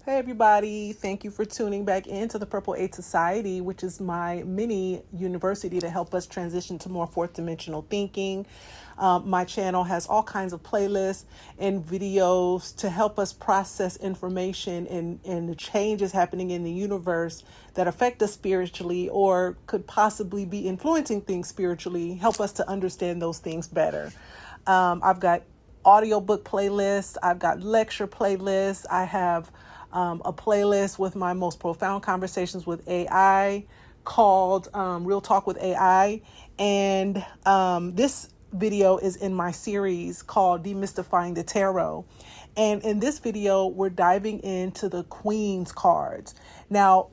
Hey everybody, thank you for tuning back into the Purple 8 Society, which is my mini university to help us transition to more fourth dimensional thinking. My channel has all kinds of playlists and videos to help us process information and the changes happening in the universe that affect us spiritually or could possibly be influencing things spiritually, help us to understand those things better. I've got audiobook playlists, I've got lecture playlists, I have a playlist with my most profound conversations with AI called Real Talk with AI. And this video is in my series called Demystifying the Tarot. And in this video, we're diving into the Queen's cards. Now,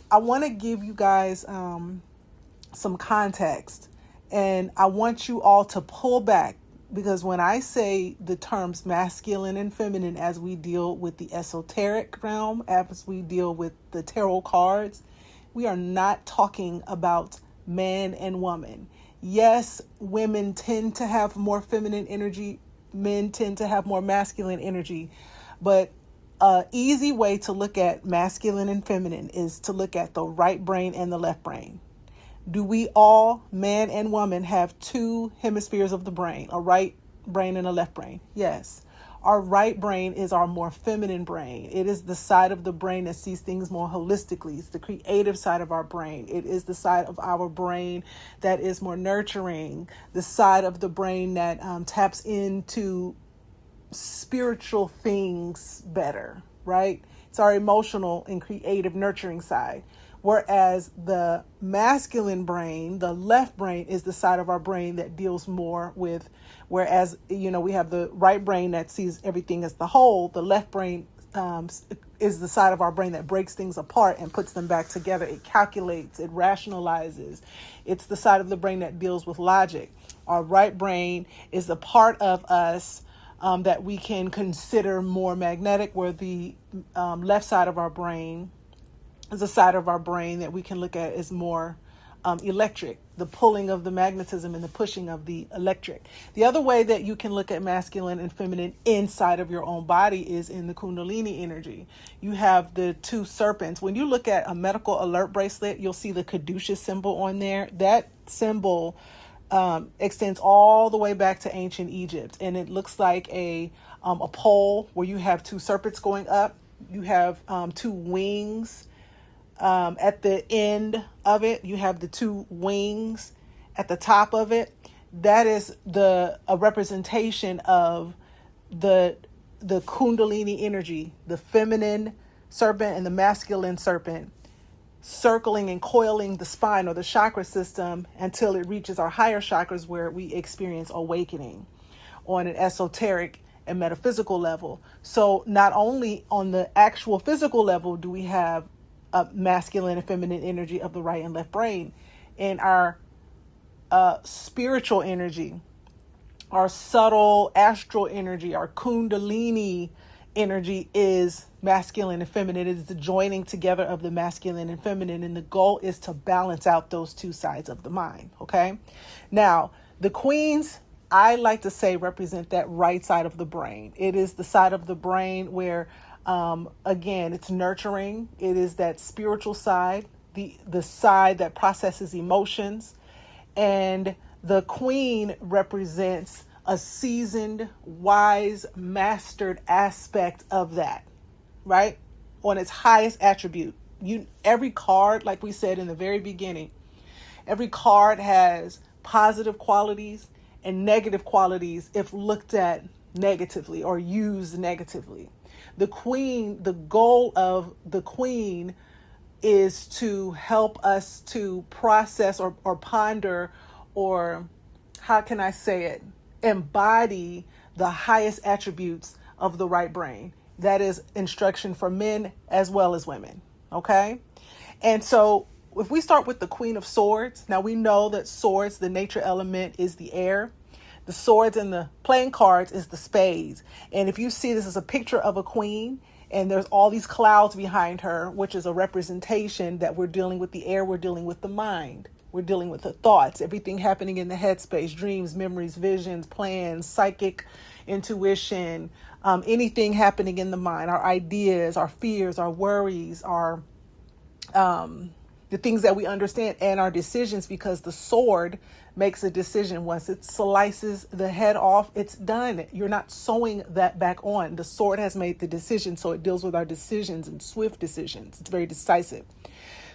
I want to give you guys some context, and I want you all to pull back. Because when I say the terms masculine and feminine as we deal with the esoteric realm, as we deal with the tarot cards, we are not talking about man and woman. Yes, women tend to have more feminine energy. Men tend to have more masculine energy. But an easy way to look at masculine and feminine is to look at the right brain and the left brain. Do we all, man and woman, have two hemispheres of the brain, a right brain and a left brain? Yes. Our right brain is our more feminine brain. It is the side of the brain that sees things more holistically. It's the creative side of our brain. It is the side of our brain that is more nurturing, the side of the brain that taps into spiritual things better, right? It's our emotional and creative nurturing side. Whereas the masculine brain, the left brain, is the side of our brain that deals more with, whereas, we have the right brain that sees everything as the whole. The left brain is the side of our brain that breaks things apart and puts them back together. It calculates, it rationalizes. It's the side of the brain that deals with logic. Our right brain is the part of us that we can consider more magnetic, where the left side of our brain is a side of our brain that we can look at as more electric, the pulling of the magnetism and the pushing of the electric. The other way that you can look at masculine and feminine inside of your own body is in the Kundalini energy. You have the two serpents. When you look at a medical alert bracelet, you'll see the caduceus symbol on there. That symbol extends all the way back to ancient Egypt, and it looks like a pole where you have two serpents going up. You have two wings. At the end of it, you have the two wings at the top of it. That is a representation of the Kundalini energy, the feminine serpent and the masculine serpent, circling and coiling the spine or the chakra system until it reaches our higher chakras, where we experience awakening on an esoteric and metaphysical level. So not only on the actual physical level do we have masculine and feminine energy of the right and left brain, in our spiritual energy, our subtle astral energy, our Kundalini energy is masculine and feminine. It is the joining together of the masculine and feminine, and the goal is to balance out those two sides of the mind. Okay, now the queens, I like to say, represent that right side of the brain. It is the side of the brain where again, it's nurturing. It is that spiritual side, the side that processes emotions. And the queen represents a seasoned, wise, mastered aspect of that, right? On its highest attribute. Every card, like we said in the very beginning, every card has positive qualities and negative qualities if looked at negatively or used negatively. The goal of the queen is to help us to process or ponder, or how can I say it, embody the highest attributes of the right brain. That is instruction for men as well as women. Okay. And so if we start with the Queen of Swords, now we know that swords, the nature element is the air. The swords and the playing cards is the spades. And if you see, this is a picture of a queen, and there's all these clouds behind her, which is a representation that we're dealing with the air, we're dealing with the mind. We're dealing with the thoughts, everything happening in the headspace, dreams, memories, visions, plans, psychic intuition, anything happening in the mind, our ideas, our fears, our worries, our the things that we understand, and our decisions, because the sword makes a decision. Once it slices the head off, it's done. You're not sewing that back on. The sword has made the decision, so it deals with our decisions and swift decisions. It's very decisive.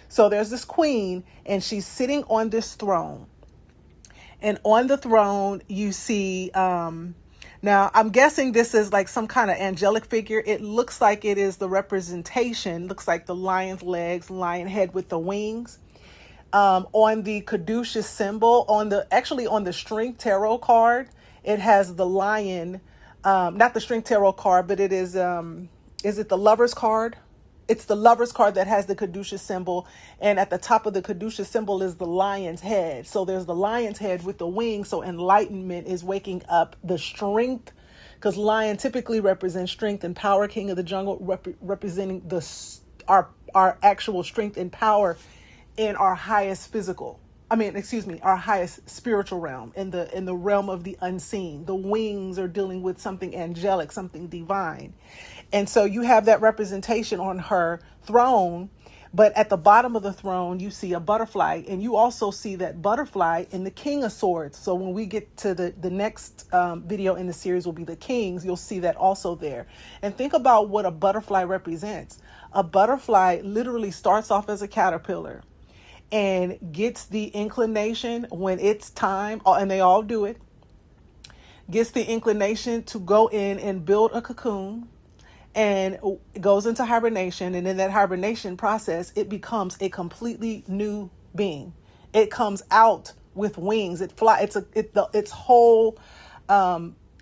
So there's this queen, and she's sitting on this throne. And on the throne, you see, now I'm guessing this is like some kind of angelic figure. It looks like it is the representation, looks like the lion's legs, lion head with the wings. On the caduceus symbol, on the string tarot card, it has the lion, not the string tarot card, but it is it the lover's card? It's the lover's card that has the caduceus symbol. And at the top of the caduceus symbol is the lion's head. So there's the lion's head with the wings. So enlightenment is waking up the strength, because lion typically represents strength and power. King of the jungle representing our actual strength and power in our highest our highest spiritual realm, in the realm of the unseen. The wings are dealing with something angelic, something divine. And so you have that representation on her throne, but at the bottom of the throne, you see a butterfly, and you also see that butterfly in the King of Swords. So when we get to the next video in the series will be the Kings, you'll see that also there. And think about what a butterfly represents. A butterfly literally starts off as a caterpillar and gets the inclination when it's time, and they all do it, gets the inclination to go in and build a cocoon, and goes into hibernation. And in that hibernation process, it becomes a completely new being. It comes out with wings. It flies. Its whole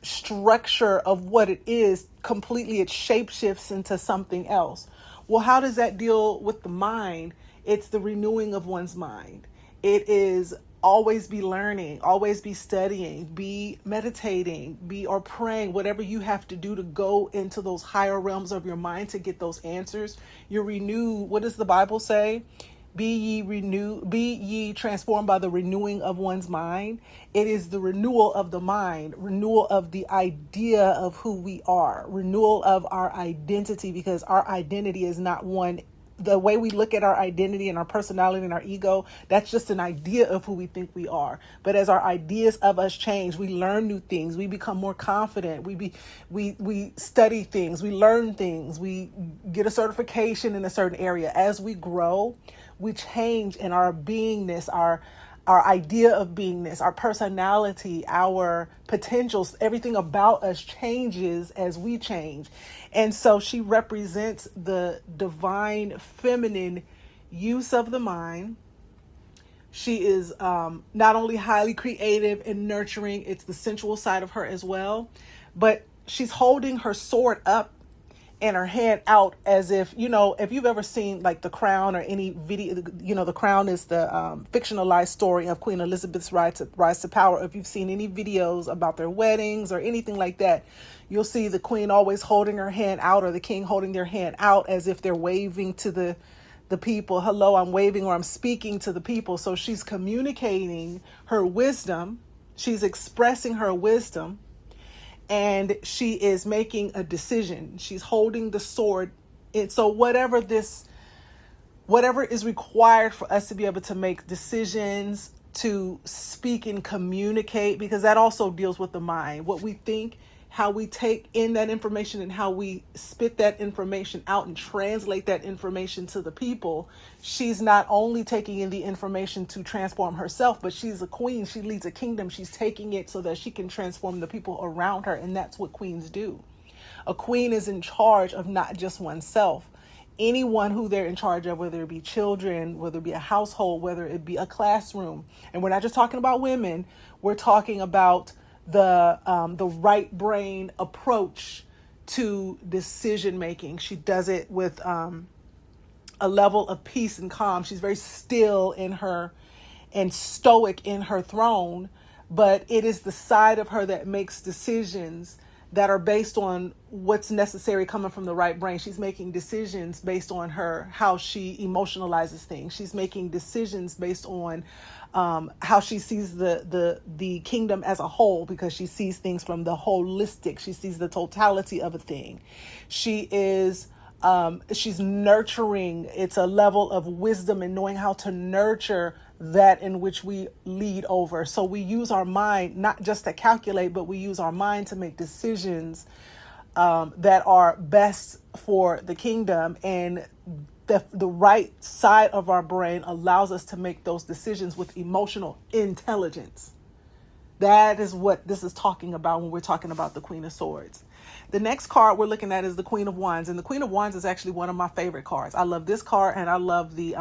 structure of what it is completely, it shapeshifts into something else. Well, how does that deal with the mind? It's the renewing of one's mind. It is always be learning, always be studying, be meditating, or praying, whatever you have to do to go into those higher realms of your mind to get those answers. You're renewed. What does the Bible say? Be ye transformed by the renewing of one's mind. It is the renewal of the mind, renewal of the idea of who we are, renewal of our identity, because our identity is not one. The way we look at our identity and our personality and our ego, that's just an idea of who we think we are. But as our ideas of us change, we learn new things. We become more confident. We study things. We learn things. We get a certification in a certain area. As we grow, we change in our beingness, our idea of beingness, our personality, our potentials. Everything about us changes as we change. And so she represents the divine feminine use of the mind. She is not only highly creative and nurturing, it's the sensual side of her as well, but she's holding her sword up and her hand out, as if, if you've ever seen like The Crown or any video, The Crown is the fictionalized story of Queen Elizabeth's rise to power. If you've seen any videos about their weddings or anything like that, you'll see the queen always holding her hand out, or the king holding their hand out, as if they're waving to the people. Hello, I'm waving, or I'm speaking to the people. So she's communicating her wisdom. She's expressing her wisdom. And she is making a decision. She's holding the sword. And so whatever is required for us to be able to make decisions, to speak and communicate, because that also deals with the mind. What we think, how we take in that information, and how we spit that information out and translate that information to the people. She's not only taking in the information to transform herself, but she's a queen. She leads a kingdom. She's taking it so that she can transform the people around her. And that's what queens do. A queen is in charge of not just oneself. Anyone who they're in charge of, whether it be children, whether it be a household, whether it be a classroom. And we're not just talking about women. We're talking about the right brain approach to decision making. She does it with a level of peace and calm. She's very still in her and stoic in her throne, but it is the side of her that makes decisions that are based on what's necessary coming from the right brain. She's making decisions based on how she emotionalizes things. She's making decisions based on how she sees the kingdom as a whole, because she sees things from the holistic. She sees the totality of a thing. She's nurturing. It's a level of wisdom and knowing how to nurture that in which we lead over. So we use our mind not just to calculate, but we use our mind to make decisions that are best for the kingdom. And the right side of our brain allows us to make those decisions with emotional intelligence. That is what this is talking about when we're talking about the Queen of Swords. The next card we're looking at is the Queen of Wands, and the Queen of Wands is actually one of my favorite cards. I love this card, and I love the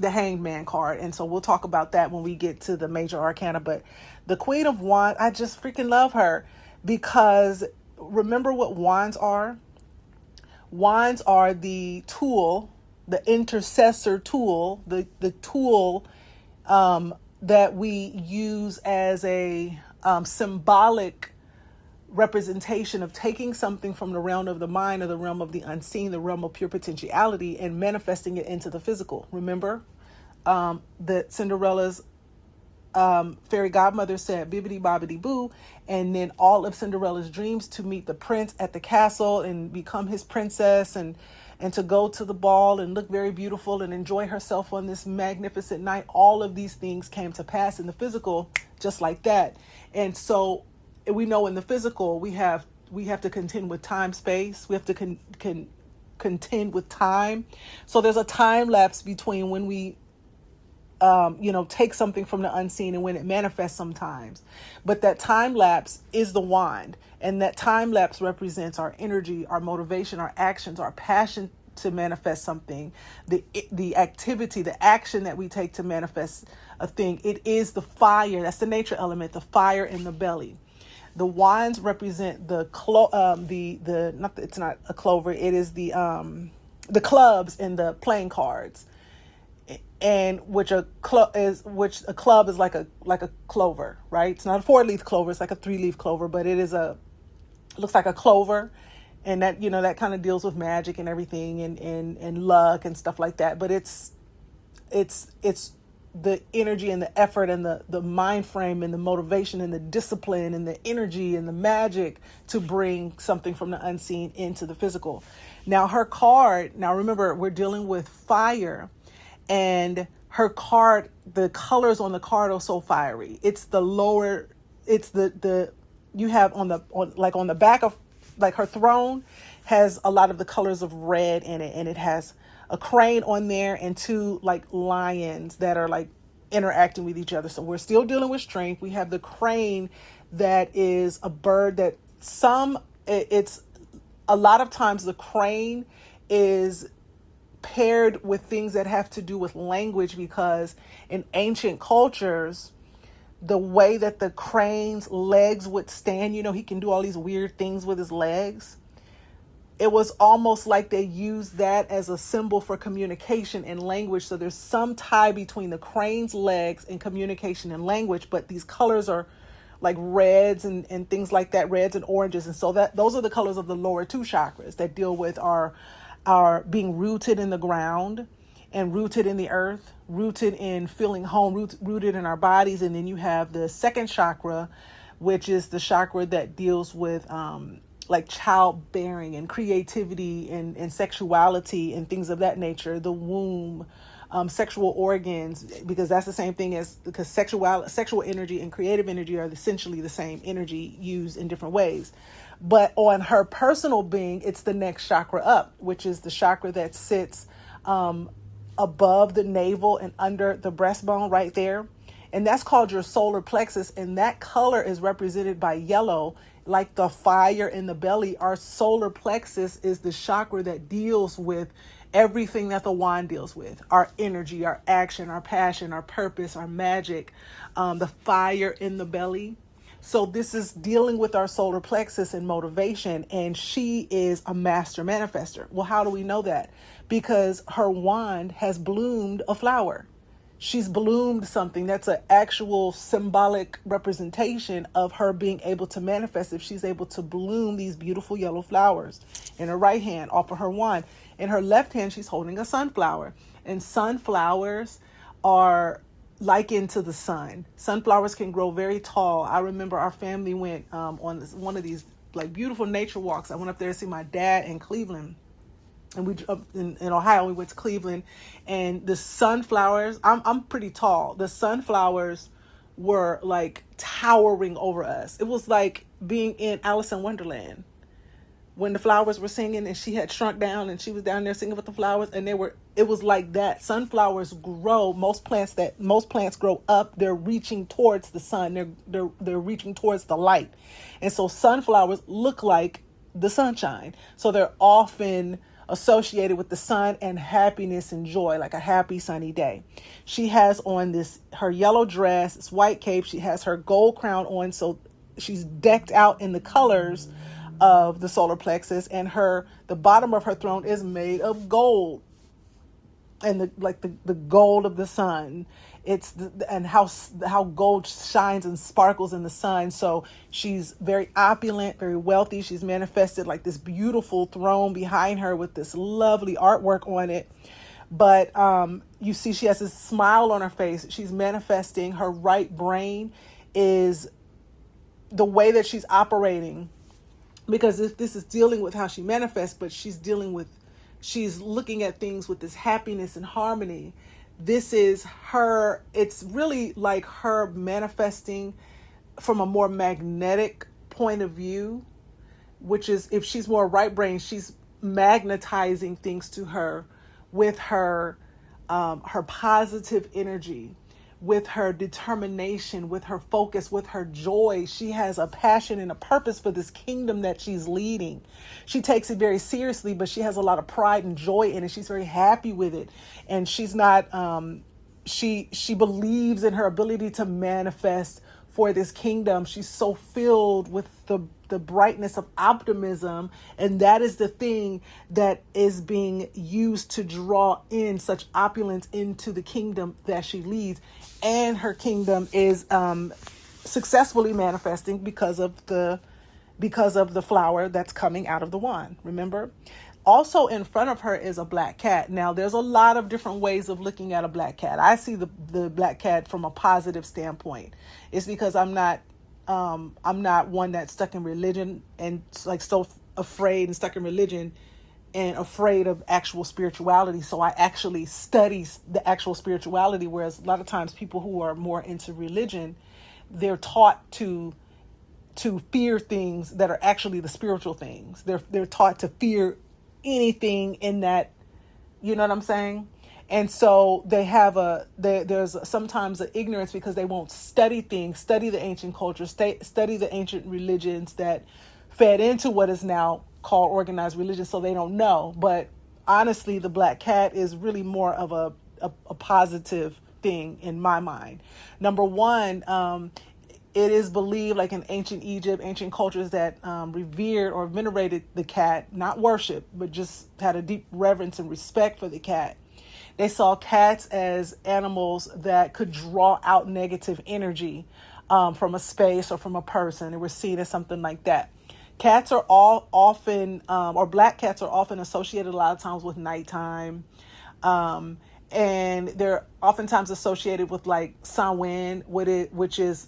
Hanged Man card, and so we'll talk about that when we get to the major arcana. But the Queen of Wands, I just freaking love her, because remember what wands are? Wands are the tool, the intercessor tool, the tool that we use as a symbolic representation of taking something from the realm of the mind, or the realm of the unseen, the realm of pure potentiality, and manifesting it into the physical. Remember that Cinderella's fairy godmother said bibbidi bobbidi boo, and then all of Cinderella's dreams to meet the prince at the castle and become his princess, and to go to the ball and look very beautiful and enjoy herself on this magnificent night. All of these things came to pass in the physical just like that. And so we know in the physical we have to contend with time, space. We have to contend with time. So there's a time lapse between when we take something from the unseen and when it manifests sometimes. But that time lapse is the wand. And that time lapse represents our energy, our motivation, our actions, our passion to manifest something, the activity, the action that we take to manifest a thing. It is the fire. That's the nature element, the fire in the belly. The wands represent it's not a clover. It is the clubs in the playing cards, and which a club is like a clover, right? It's not a 4-leaf clover. It's like a 3-leaf clover, but it looks like a clover, and that that kind of deals with magic and everything, and luck and stuff like that. But it's the energy and the effort and the mind frame and the motivation and the discipline and the energy and the magic to bring something from the unseen into the physical. Now remember, we're dealing with fire, and her card, the colors on the card are so fiery. It's the lower, it's you have on the back of, like, her throne has a lot of the colors of red in it, and it has a crane on there and 2 like lions that are like interacting with each other. So we're still dealing with strength. We have the crane that is a bird that it's a lot of times the crane is paired with things that have to do with language, because in ancient cultures, the way that the crane's legs would stand, he can do all these weird things with his legs. It was almost like they used that as a symbol for communication and language. So there's some tie between the crane's legs and communication and language, but these colors are like reds and things like that, reds and oranges. And so those are the colors of the lower 2 chakras that deal with our being rooted in the ground and rooted in the earth, rooted in feeling home, rooted in our bodies. And then you have the 2nd chakra, which is the chakra that deals with like childbearing and creativity and sexuality and things of that nature, the womb, sexual organs, because that's the same thing because sexual energy and creative energy are essentially the same energy used in different ways. But on her personal being, it's the next chakra up, which is the chakra that sits above the navel and under the breastbone right there. And that's called your solar plexus. And that color is represented by yellow, like the fire in the belly. Our solar plexus is the chakra that deals with everything that the wand deals with: our energy, our action, our passion, our purpose, our magic, the fire in the belly. So this is dealing with our solar plexus and motivation, and she is a master manifester. Well, how do we know that? Because her wand has bloomed a flower. she's bloomed something. That's an actual symbolic representation of her being able to manifest if she's able to bloom these beautiful yellow flowers. In her right hand, off of her wand. In her left hand, she's holding a sunflower. And sunflowers are likened to the sun. Sunflowers can grow very tall. I remember our family went on one of these like beautiful nature walks. I went up there to see my dad in Cleveland. And we in Ohio, we went to Cleveland, and the sunflowers, I'm pretty tall. The sunflowers were like towering over us. It was like being in Alice in Wonderland when the flowers were singing and she had shrunk down and she was down there singing with the flowers, and it was like that. Sunflowers grow. Most plants grow up. They're reaching towards the sun. They're reaching towards the light. And so sunflowers look like the sunshine. So they're often associated with the sun and happiness and joy, like a happy sunny day. She has on her yellow dress, this white cape. She has her gold crown on, so she's decked out in the colors of the solar plexus, and the bottom of her throne is made of gold, and the gold of the sun. And how gold shines and sparkles in the sun. So she's very opulent, very wealthy. She's manifested like this beautiful throne behind her with this lovely artwork on it. But you see, she has this smile on her face. She's manifesting. Her right brain is the way that she's operating, because if this is dealing with how she manifests, but she's looking at things with this happiness and harmony. This is her, it's really like her manifesting from a more magnetic point of view, which is, if she's more right brain, she's magnetizing things to her with her positive energy, with her determination, with her focus, with her joy. She has a passion and a purpose for this kingdom that she's leading. She takes it very seriously, but she has a lot of pride and joy in it. She's very happy with it. And she's not, she believes in her ability to manifest for this kingdom. She's so filled with the brightness of optimism, and that is the thing that is being used to draw in such opulence into the kingdom that she leads. And her kingdom is successfully manifesting because of the flower that's coming out of the wand. Remember? Also in front of her is a black cat. Now, there's a lot of different ways of looking at a black cat. I see the black cat from a positive standpoint. It's because I'm not one that's stuck in religion and like so afraid and stuck in religion and afraid of actual spirituality. So I actually study the actual spirituality, whereas a lot of times people who are more into religion, they're taught to fear things that are actually the spiritual things. They're taught to fear anything in that, you know what I'm saying? And so there's sometimes an ignorance because they won't study things, study the ancient culture, study the ancient religions that fed into what is now called organized religion, so they don't know. But honestly, the black cat is really more of a positive thing in my mind. Number one, it is believed, like in ancient Egypt, ancient cultures, that revered or venerated the cat, not worship, but just had a deep reverence and respect for the cat. They saw cats as animals that could draw out negative energy from a space or from a person. They were seen as something like that. Cats are or black cats are often associated a lot of times with nighttime. And they're oftentimes associated with like Samhain, which is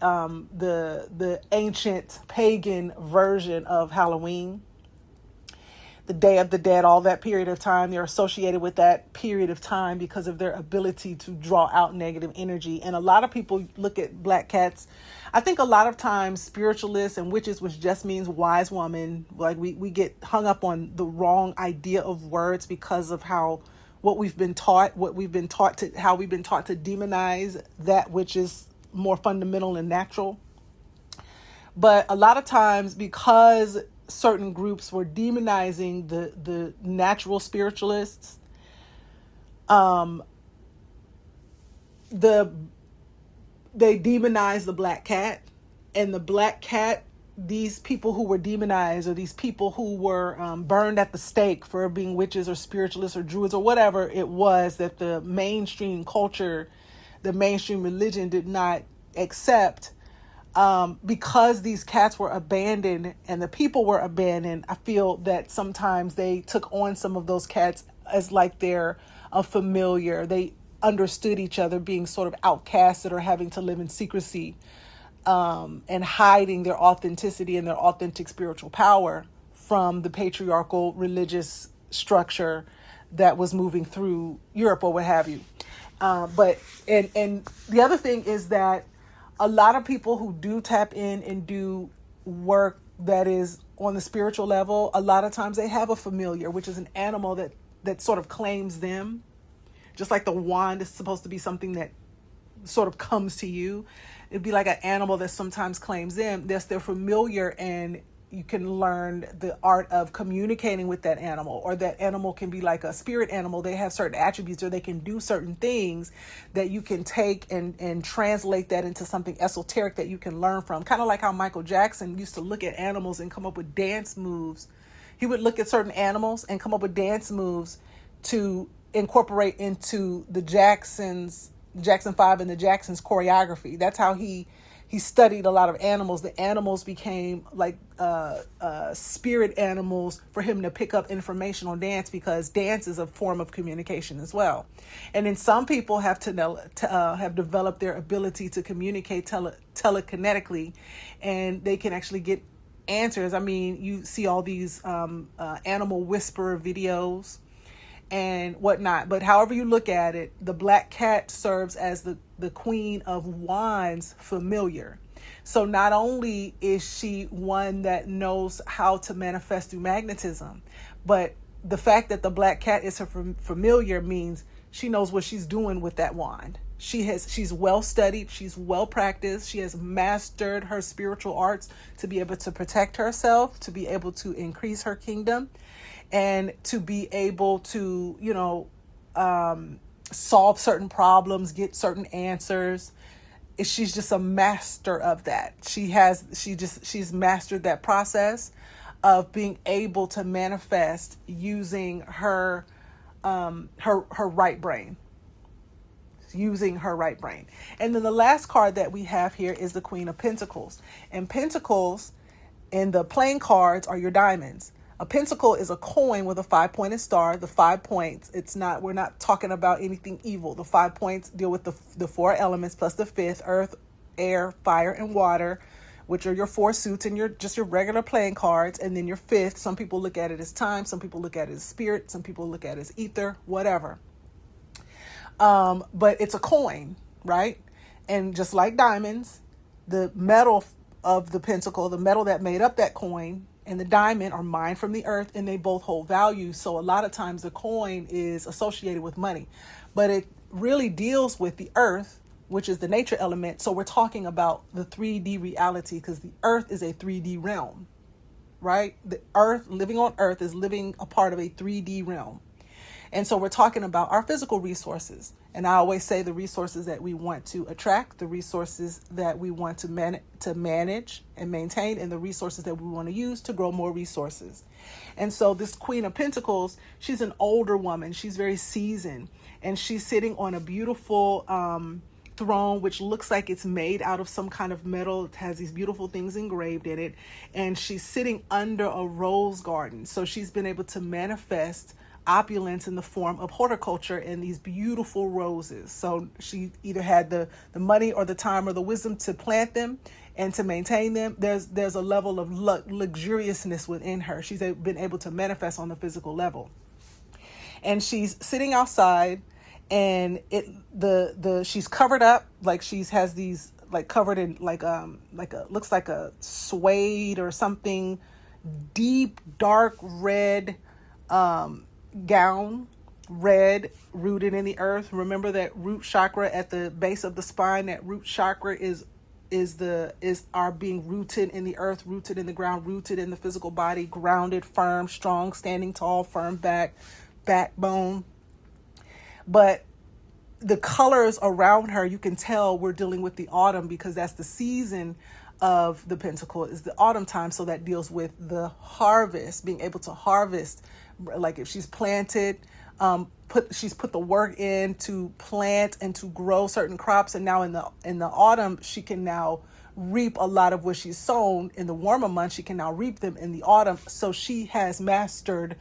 the ancient pagan version of Halloween. The Day of the Dead, all that period of time, they're associated with that period of time because of their ability to draw out negative energy. And a lot of people look at black cats. I think a lot of times spiritualists and witches, which just means wise woman, like we get hung up on the wrong idea of words because of how we've been taught to demonize that which is more fundamental and natural. But a lot of times, because certain groups were demonizing the natural spiritualists, they demonized the black cat, and the black cat these people who were demonized, or these people who were burned at the stake for being witches or spiritualists or druids or whatever it was that the mainstream culture, the mainstream religion did not accept, because these cats were abandoned and the people were abandoned. I feel that sometimes they took on some of those cats as like they're a familiar. They understood each other, being sort of outcasted or having to live in secrecy, and hiding their authenticity and their authentic spiritual power from the patriarchal religious structure that was moving through Europe or what have you. But the other thing is that a lot of people who do tap in and do work that is on the spiritual level, a lot of times they have a familiar, which is an animal that sort of claims them. Just like the wand is supposed to be something that sort of comes to you. It'd be like an animal that sometimes claims them. That's their familiar, and you can learn the art of communicating with that animal, or that animal can be like a spirit animal. They have certain attributes, or they can do certain things that you can take and translate that into something esoteric that you can learn from. Kind of like how Michael Jackson used to look at animals and come up with dance moves. He would look at certain animals and come up with dance moves to incorporate into the Jackson 5 and the Jacksons choreography. That's how he studied a lot of animals. The animals became like spirit animals for him to pick up information on dance, because dance is a form of communication as well. And then some people have have developed their ability to communicate telekinetically, and they can actually get answers. I mean, you see all these animal whisperer videos and whatnot. But however you look at it, the black cat serves as the queen of wands familiar. So not only is she one that knows how to manifest through magnetism, but the fact that the black cat is her familiar means she knows what she's doing with that wand. She's well studied, she's well practiced, she has mastered her spiritual arts to be able to protect herself, to be able to increase her kingdom, and to be able to, solve certain problems, get certain answers. She's just a master of that. She's mastered that process of being able to manifest using her right brain. Using her right brain. And then the last card that we have here is the Queen of Pentacles. And Pentacles in the playing cards are your diamonds. A pentacle is a coin with a 5-pointed star. The 5 points, we're not talking about anything evil. The 5 points deal with the 4 elements plus the 5th, earth, air, fire, and water, which are your 4 suits and your regular playing cards. And then your 5th, some people look at it as time, some people look at it as spirit, some people look at it as ether, whatever. But it's a coin, right? And just like diamonds, the metal of the pentacle, the metal that made up that coin, and the diamond are mined from the earth, and they both hold value. So a lot of times the coin is associated with money, but it really deals with the earth, which is the nature element. So we're talking about the 3D reality, because the earth is a 3D realm, right? The earth, living on earth, is living a part of a 3D realm. And so we're talking about our physical resources. And I always say the resources that we want to attract, the resources that we want to manage and maintain, and the resources that we want to use to grow more resources. And so this Queen of Pentacles, she's an older woman. She's very seasoned, and she's sitting on a beautiful throne, which looks like it's made out of some kind of metal. It has these beautiful things engraved in it. And she's sitting under a rose garden. So she's been able to manifest opulence in the form of horticulture and these beautiful roses. So she either had the money or the time or the wisdom to plant them and to maintain them. There's a level of luxuriousness within her. She's been able to manifest on the physical level. And she's sitting outside, and she's covered up, like has these like covered in looks like a suede or something, deep dark red gown, red, rooted in the earth. Remember that root chakra at the base of the spine. That root chakra is our being rooted in the earth, rooted in the ground, rooted in the physical body, grounded, firm, strong, standing tall, firm backbone. But the colors around her, you can tell we're dealing with the autumn, because that's the season of the pentacle is the autumn time. So that deals with the harvest, being able to harvest. Like if she's planted, she's put the work in to plant and to grow certain crops. And now in the autumn, she can now reap a lot of what she's sown in the warmer months. She can now reap them in the autumn. So she has mastered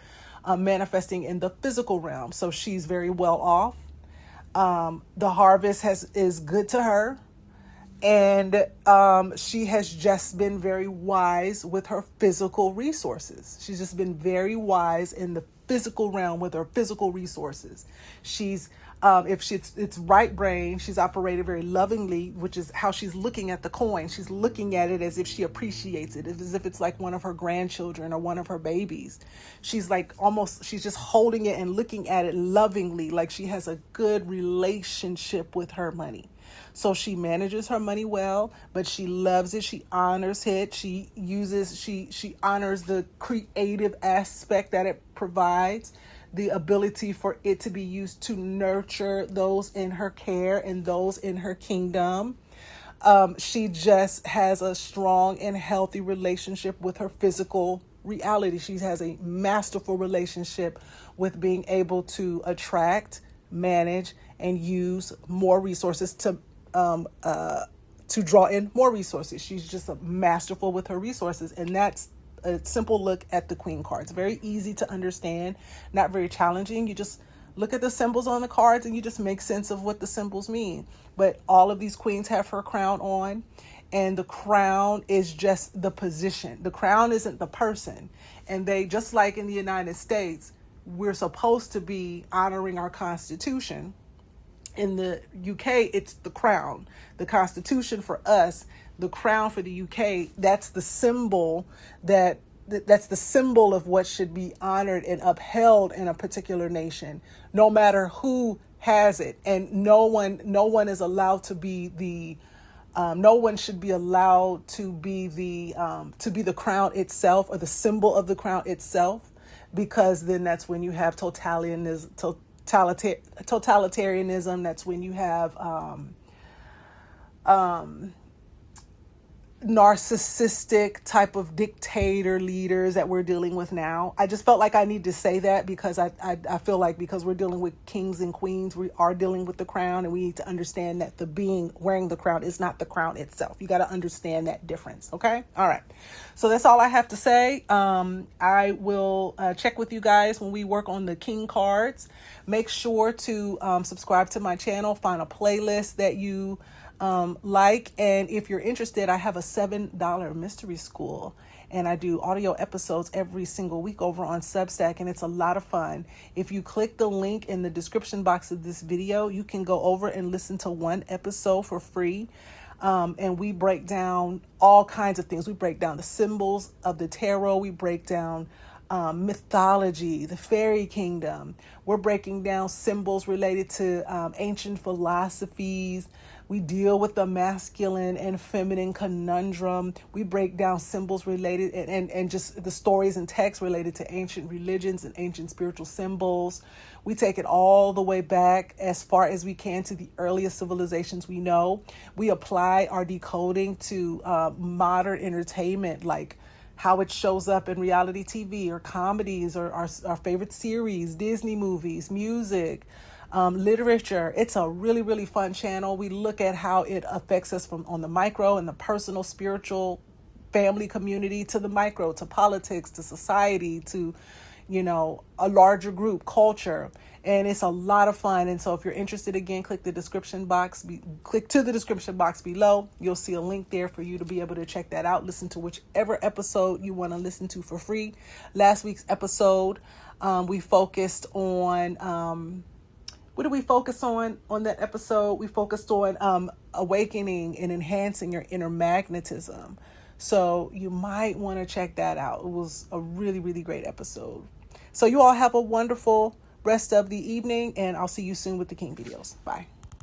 manifesting in the physical realm. So she's very well off. The harvest is good to her. And she has just been very wise with her physical resources. She's just been very wise in the physical realm with her physical resources. She's, if it's right brain, she's operated very lovingly, which is how she's looking at the coin. She's looking at it as if she appreciates it, as if it's like one of her grandchildren or one of her babies. She's like she's just holding it and looking at it lovingly, like she has a good relationship with her money. So she manages her money well, but she loves it. She honors it. She honors the creative aspect that it provides, the ability for it to be used to nurture those in her care and those in her kingdom. She just has a strong and healthy relationship with her physical reality. She has a masterful relationship with being able to attract, manage, and use more resources to draw in more resources. She's just masterful with her resources. And that's a simple look at the Queen cards. Very easy to understand, not very challenging. You just look at the symbols on the cards and you just make sense of what the symbols mean. But all of these queens have her crown on, and the crown is just the position. The crown isn't the person. And they, just like in the United States, we're supposed to be honoring our Constitution. In the UK, it's the crown. The Constitution for us, the crown for the UK, that's the symbol that's the symbol of what should be honored and upheld in a particular nation, no matter who has it. And no one is allowed to be the no one should be allowed to be the crown itself, or the symbol of the crown itself, because then that's when you have totalitarianism. That's when you have narcissistic type of dictator leaders that we're dealing with now. I just felt like I need to say that because I feel like, because we're dealing with kings and queens, we are dealing with the crown, and we need to understand that the being wearing the crown is not the crown itself. You got to understand that difference. Okay. All right. So that's all I have to say. I will check with you guys when we work on the king cards. Make sure to subscribe to my channel, find a playlist that you like, and if you're interested, I have a $7 mystery school, and I do audio episodes every single week over on Substack, and it's a lot of fun. If you click the link in the description box of this video, you can go over and listen to one episode for free. And we break down all kinds of things. We break down the symbols of the tarot. We break down mythology, the fairy kingdom. We're breaking down symbols related to ancient philosophies. We deal with the masculine and feminine conundrum. We break down symbols related and just the stories and texts related to ancient religions and ancient spiritual symbols. We take it all the way back as far as we can to the earliest civilizations we know. We apply our decoding to modern entertainment, like how it shows up in reality TV or comedies or our favorite series, Disney movies, music, literature. It's a really, really fun channel. We look at how it affects us from on the micro and the personal, spiritual, family, community, to the micro, to politics, to society, to, a larger group, culture. And it's a lot of fun. And so if you're interested, again, click to the description box below. You'll see a link there for you to be able to check that out. Listen to whichever episode you want to listen to for free. Last week's episode, we focused on, what did we focus on that episode? We focused on awakening and enhancing your inner magnetism. So you might want to check that out. It was a really, really great episode. So you all have a wonderful rest of the evening, and I'll see you soon with the King videos. Bye.